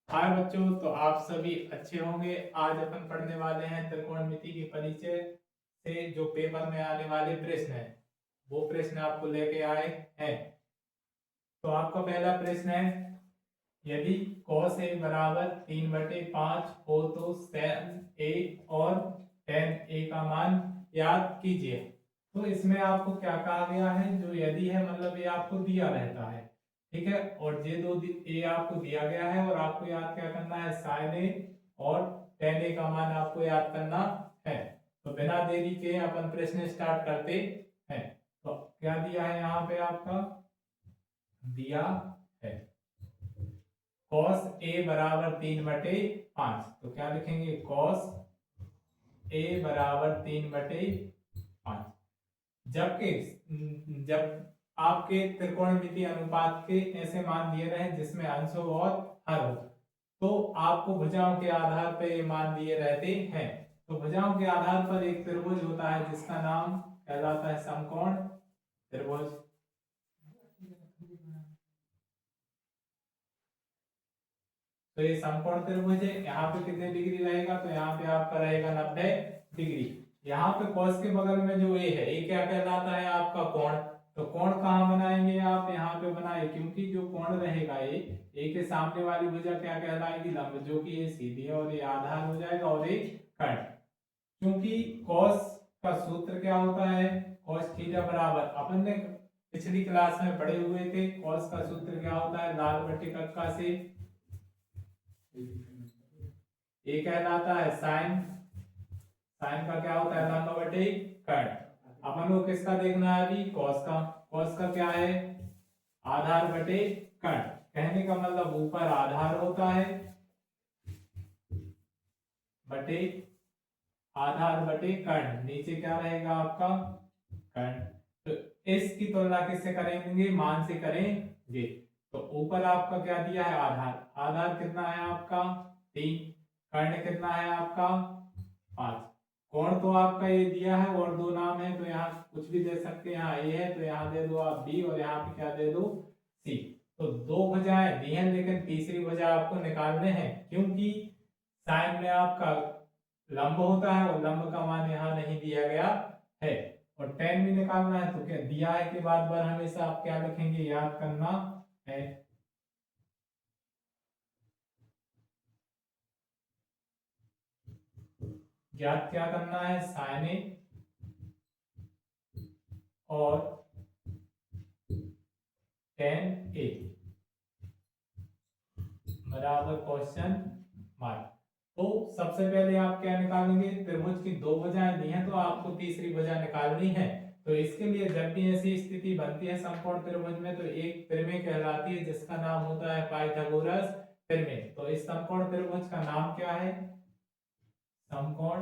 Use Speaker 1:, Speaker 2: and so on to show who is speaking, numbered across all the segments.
Speaker 1: हाय बच्चों, तो आप सभी अच्छे होंगे। आज अपन पढ़ने वाले हैं त्रिकोणमिति के परिचय से जो पेपर में आने वाले प्रश्न हैं, वो प्रश्न आपको लेके आए हैं। तो आपका पहला प्रश्न है, यदि cos a बराबर 3/5 हो तो tan a और tan a का मान याद कीजिए। तो इसमें आपको क्या कहा गया है, जो यदि है मतलब ये आपको दिया रहता है, ठीक है। और ये ए आपको दिया गया है और आपको याद क्या करना है, sin a और tan a का मान आपको याद करना है। तो बिना देरी के अपन प्रश्न स्टार्ट करते हैं। तो क्या दिया है यहाँ पे, आपका दिया है cos a बराबर 3/5। तो क्या लिखेंगे, cos a बराबर 3/5। जबकि जब आपके त्रिकोणमिति अनुपात के ऐसे मान दिए रहे जिसमें अंश हो और हर हो, तो आपको भुजाओं के आधार पर ये मान दिए रहते हैं। तो भुजाओं के आधार पर एक त्रिभुज होता है जिसका नाम कहलाता है समकोण त्रिभुज। तो ये समकोण त्रिभुज है। यहाँ पे कितने डिग्री रहेगा, तो यहाँ पे आपका रहेगा 90 डिग्री। यहाँ पे cos के बगल में जो a है, ये क्या कहलाता है, आपका कोण। तो कोण कहाँ बनाएंगे आप, यहाँ पे बनाए, क्योंकि जो कोण रहेगा ये a के सामने वाली भुजा क्या कहलाएगी, लंब, जो कि ये सीधी है और ये आधार हो जाएगा और ये कर्ण। क्योंकि cos का सूत्र क्या होता है, cos थीटा बराबर, अपन ने पिछली क्लास में पढ़े हुए थे, cos का सूत्र क्या होता है, लाल बट्टे कक्का से ये कहलाता है साइन। साइन का क्या होता है, लंब बटे कर्ण। अपन को किसका देखना है अभी, कॉस का। कॉस का क्या है, आधार बटे कर्ण। कहने का मतलब ऊपर आधार होता है बटे आधार बटे कर्ण, नीचे क्या रहेगा आपका कर्ण। तो इसकी तुलना किससे करेंगे, मान से करेंगे। तो ऊपर आपका क्या दिया है, आधार। आधार कितना है आपका 3, कर्ण कितना है आपका 5। कोण तो आपका ये दिया है और दो नाम है, तो यहाँ कुछ भी दे सकते हैं। यहाँ ए है तो यहाँ दे दो आप बी, और यहाँ पे क्या दे दो सी। तो दो भुजाएं दी हैं, लेकिन तीसरी भुजा आपको निकालने हैं, क्योंकि साइन में आपका लंब होता है और लंब का मान यहाँ नहीं दिया गया है। और टेन भी निकालना है, तो क्या दिया है के बाद बार हमेशा आप क्या लिखेंगे, याद करना है। याद क्या करना है, साइन ए और टेन ए बराबर क्वेश्चन मार्क। तो सबसे पहले आप क्या निकालेंगे, त्रिभुज की दो भुजाएं दी हैं तो आपको तीसरी भुजा निकालनी है। तो इसके लिए जब भी ऐसी स्थिति बनती है समकोण त्रिभुज में, तो एक प्रमेय कहलाती है जिसका नाम होता है पाइथागोरस प्रमेय। तो इस समकोण त्रिभुज का नाम क्या है, समकोण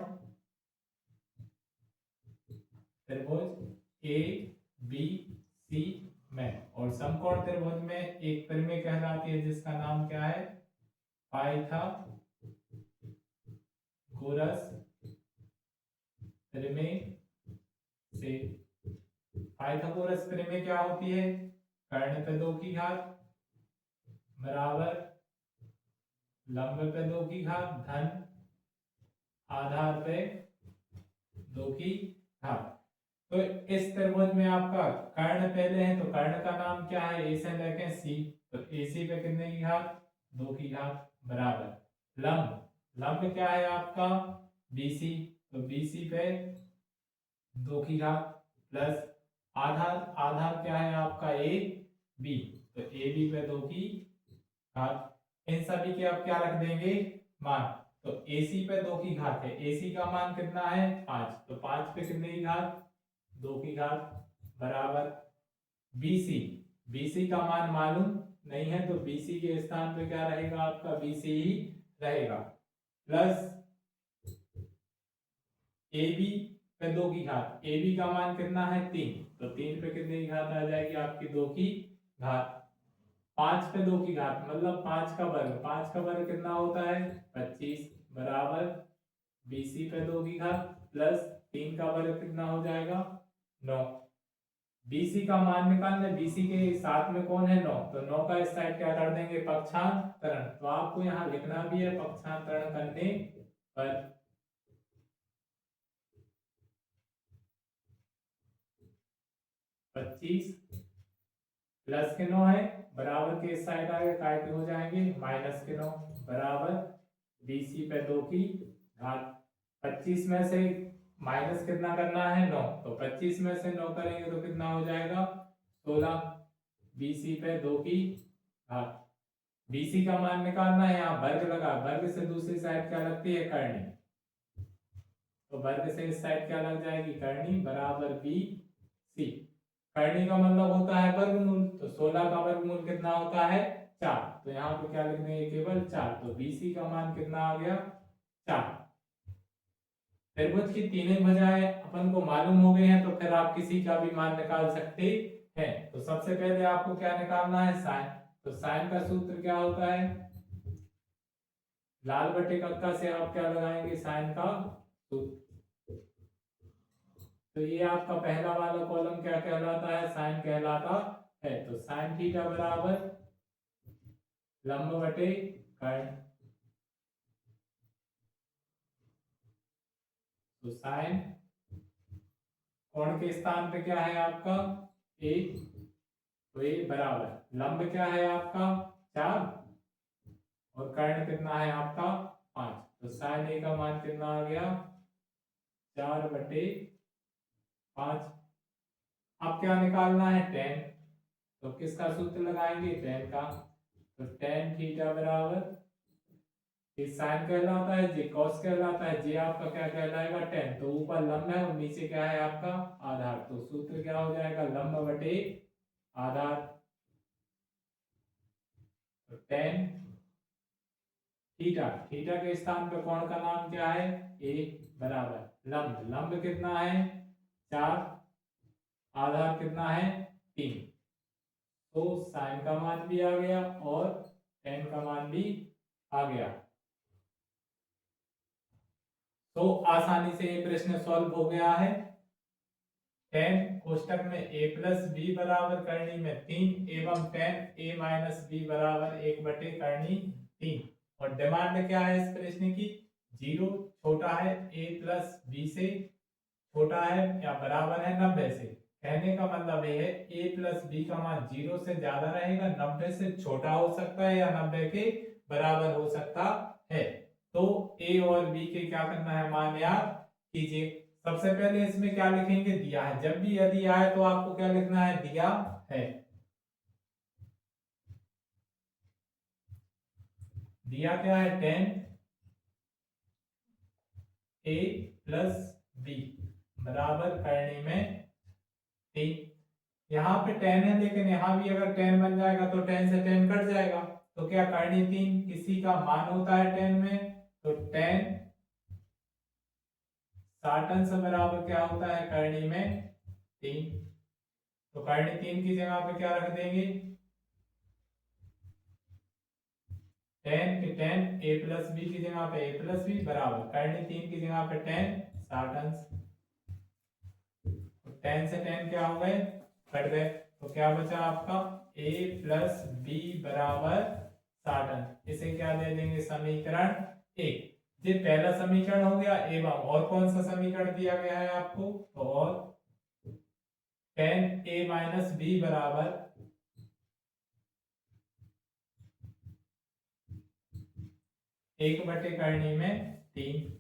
Speaker 1: त्रिभुज ए बी सी में। और समकोण त्रिभुज में एक प्रमेय कहलाती है जिसका नाम क्या है, पाइथागोरस प्रमेय से। पाइथागोरस प्रमेय क्या होती है, कर्ण पे 2 की घात बराबर लंब पे 2 की घात धन आधार पे 2 की घात। तो इस त्रिभुज में आपका कर्ण पहले है, तो कर्ण का नाम क्या है, ए से लेके सी। तो ए सी पे कितने की घात, 2 की घात बराबर लंब। लंब क्या है आपका बीसी, तो बीसी पे 2 की घात प्लस आधार। आधार क्या है आपका ए बी, तो ए बी पे 2 की घात। इन सभी के आप क्या रख देंगे, मान। तो AC पे 2 की घात है, AC का मान कितना है 5, तो 5 पे कितने की घात 2 की घात बराबर BC। BC का मान मालूम नहीं है, तो BC के स्थान पे क्या रहेगा आपका BC ही रहेगा प्लस AB पे 2 की घात। AB का मान कितना है 3, तो 3 पे कितने की घात आ जाएगी आपकी 2 की घात। 5 पे 2 की घात मतलब 5 का वर्ग। 5 का वर्ग कितना होता है 25 बराबर BC पे 2 की घात प्लस 3 का वर्ग कितना हो जाएगा 9। BC का मान निकालना है। BC के साथ में कौन है 9, तो 9 का इस साइड क्या कर देंगे पक्षांतरण। तो आपको यहाँ लिखना भी है पक्षांतरण करने पर 25 प्लस के 9 है बराबर के इस साइड आगे काय के हो जाएंगे माइनस के 9 बराबर BC पे 2 की घात। 25 में से माइनस कितना करना है 9, तो 25 में से 9 करेंगे तो कितना हो जाएगा 16। BC पे 2 की घात। BC का मान निकालना है, यहाँ वर्ग लगा, वर्ग से दूसरी साइड क्या लगती है करनी, तो वर्ग से इस साइड क्या लग जाएगी करनी बराबर BC। करनी का मतलब होता है वर्गमूल, तो 16 का वर्गमूल कितना होता है 4, तो यहाँ पे क्या लिख देंगे केवल 4, तो BC का मान कितना आ गया 4। त्रिभुज की तीनों भुजाएं अपन को मालूम हो गई हैं, तो फिर आप किसी का भी मान निकाल सकते हैं। तो सबसे पहले आपको क्या निकालना है साइन, तो साइन का सूत्र क्या होता है, लाल बटे कक्का से आप क्या लगाएंगे साइन का सूत्र। तो ये आपका पहला वाला कॉलम क्या कहलाता है साइन कहलाता है। तो साइन थीटा बराबर लंब बटे कर्ण, तो साइन कोण के स्थान पे क्या है आपका ए, तो ए बराबर लंब क्या है आपका 4 और कर्ण कितना है आपका 5, तो साइन ए का मान कितना आ गया 4/5। अब क्या निकालना है tan, तो किसका सूत्र लगाएंगे tan का, तो tan थीटा बराबर ये साइन कहलाता है जे cos कहलाता है, जे आपका क्या कहलाएगा tan, तो ऊपर लंब है और नीचे क्या है आपका आधार, तो सूत्र क्या हो जाएगा लंब बटे आधार। तो tan थीटा, थीटा के स्थान पे कोण का नाम क्या है a बराबर लंब, लंब कितना है 4, आधार कितना है 3, तो साइन का मान भी आ गया और tan का मान भी आ गया। तो आसानी से ये प्रश्न सॉल्व हो गया है। tan कोष्टक में a प्लस बी बराबर करनी में 3 एवं tan a माइनस बी बराबर 1/करनी 3, और डिमांड क्या है इस प्रश्न की 0 छोटा है a प्लस बी से, छोटा है या बराबर है 90 से। कहने का मतलब ये है a प्लस बी का मान 0 से ज्यादा रहेगा, 90 से छोटा हो सकता है या 90 के बराबर हो सकता है। तो a और b के क्या करना है मान याद कीजिए। सबसे पहले इसमें क्या लिखेंगे दिया है, जब भी यदि आए तो आपको क्या लिखना है दिया है। दिया क्या है tan a प्लस बी बराबर करने में 3, यहाँ पे tan है लेकिन यहाँ भी अगर tan बन जाएगा तो tan से tan कट जाएगा, तो क्या करनी 3 किसी का मान होता है tan में, तो tan 60 अंश बराबर क्या होता है करनी में 3, तो करनी 3 की जगह पे क्या रख देंगे tan के tan a प्लस बी की जगह पे a प्लस बी बराबर करनी 3 की जगह पे tan 60 अंश, तो tan से tan क्या हो गए कट गए, तो क्या बचा आपका a प्लस बी बराबर 60 अंश। इसे क्या दे देंगे समीकरण 1। ये पहला समीकरण हो गया एवं और कौन सा समीकरण दिया गया है आपको, तो और tan a माइनस बी बराबर 1/करनी में 3।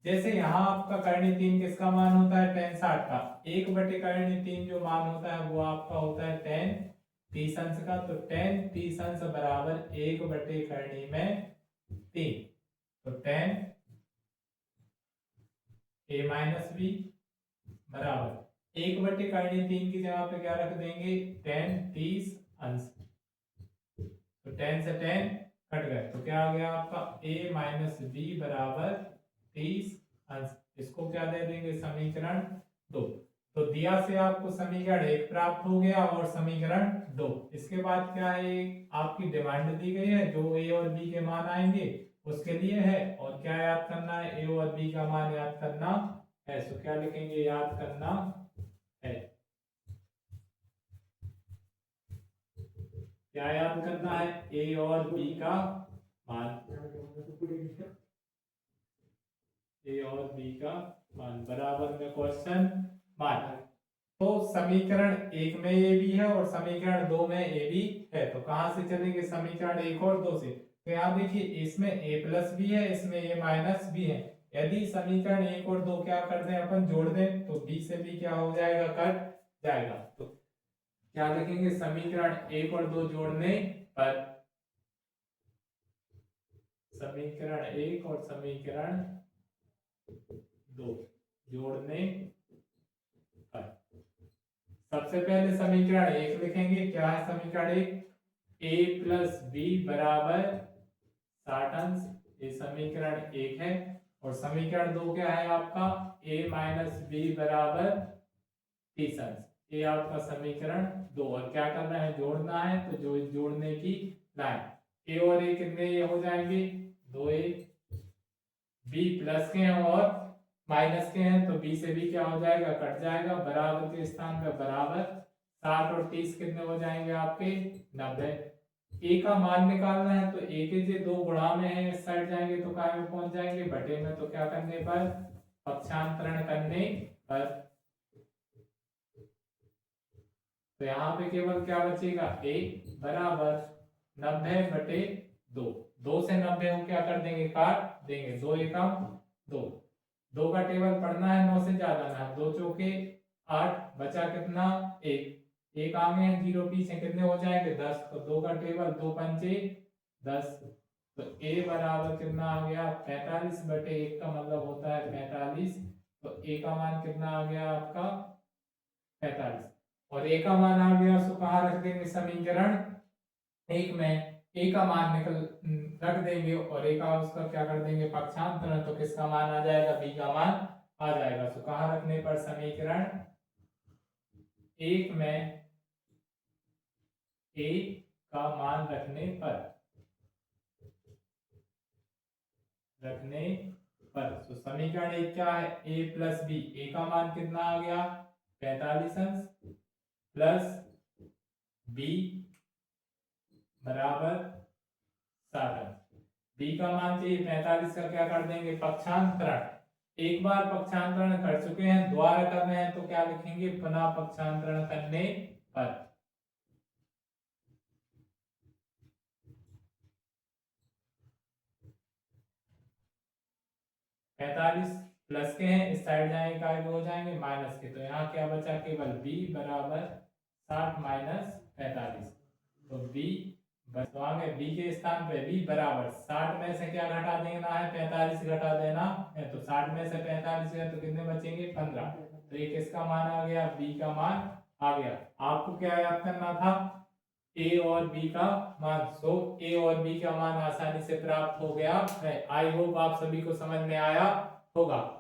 Speaker 1: जैसे यहाँ आपका करनी 3 किसका मान होता है tan 60 का, 1/करनी 3 जो मान होता है वो आपका होता है tan 30 अंश का, तो tan 30 अंश बराबर 1/करनी में 3, तो tan a माइनस बी बराबर 1/करनी 3 की जगह पे क्या रख देंगे tan 30 अंश, तो tan से tan कट गए, तो क्या आ गया आपका a माइनस बी बराबर 30 अंश। इसको क्या दे देंगे समीकरण 2। तो दिया से आपको समीकरण 1 प्राप्त हो गया और समीकरण 2। इसके बाद क्या है आपकी डिमांड दी गई है, जो a और b के मान आएंगे उसके लिए है, और क्या याद करना है a और b का मान याद करना है। तो क्या लिखेंगे याद करना है। क्या याद करना है? ए और बी का मान, ए और बी का मान बराबर में क्वेश्चन मान। तो समीकरण एक में ए बी है और समीकरण दो में ए बी है, तो कहां से चलेंगे? समीकरण एक और दो से। तो यहाँ देखिए इसमें a प्लस बी है, इसमें a माइनस बी है। यदि समीकरण एक और दो क्या कर दें अपन, जोड़ दें, तो b से b क्या हो जाएगा? कट जाएगा। तो क्या लिखेंगे? समीकरण एक और दो जोड़ने पर, समीकरण एक और समीकरण दो जोड़ने पर सबसे पहले समीकरण एक लिखेंगे। क्या है समीकरण एक? a प्लस बी बराबर 60 अंश, ये समीकरण एक है। और समीकरण दो क्या है आपका? a माइनस बी बराबर 30 अंश, ये आपका समीकरण दो। और क्या करना है? जोड़ना है। तो जो जोड़ने की लाइन, a और a कितने हो जाएंगे? दो a, b प्लस के हैं और माइनस के हैं, तो b से b क्या हो जाएगा? कट जाएगा। बराबर के स्थान पे बराबर, 60 और 30 कितने हो जाएंगे आपके? 90। ए का मान निकालना है, तो ए के जो दो गुणा में है इस साइड जाएंगे तो काय में पहुंच जाएंगे? बटे में। तो क्या करने पर? पक्षांतरण करने पर। तो यहाँ पे केवल क्या बचेगा? ए बराबर 90 बटे 2। 2 से 90 को क्या कर देंगे? काट देंगे। 2 एकम 2। 2 का टेबल पढ़ना है, 9 से ज्यादा ना। 2 चौके 8, बचा कितना? 1। एक आगे हैं, 0 पीछे, कितने हो जाएंगे? 10। तो 2 का टेबल 2 पंचे 10। तो a बराबर कितना आ गया? 45 बटे 1 का मतलब होता है 45। तो a का मान कितना आ गया आपका? 45। और a का मान आ गया, उसको कहाँ रख देंगे? समीकरण एक में a का मान रख देंगे और a का उसका क्या कर देंगे? पक्षांतरण। तो किसका मान आ जाएगा? b का मान आ जाएगा। तो कहाँ रखने पर? समीकरण एक में a का मान रखने पर, रखने पर। तो समीकरण एक क्या है? a plus B. a का मान कितना आ गया? 45 अंश, प्लस b बराबर 60 अंश। b का मान चाहिए 45 का, क्या कर देंगे? पक्षांतरण। एक बार पक्षांतरण कर चुके हैं, दोबारा करना है तो क्या लिखेंगे? पुनः पक्षांतरण करने पर। 45 प्लस के हैं, इस साइड जाएंगे काय हो जाएंगे? माइनस के। तो यहाँ क्या बचा? केवल b बराबर 60 माइनस 45। तो b बस, तो आगे b के स्थान पे b बराबर 60 में से क्या घटा देना है? 45 घटा देना है। तो 60 में से 45 है तो कितने बचेंगे? 15। तो ये किसका मान आ गया? b का मान आ गया। आपको क्या याद करना था? a और b का मान। सो a और b का मान आसानी से प्राप्त हो गया है। आई होप आप सभी को समझ में आया होगा।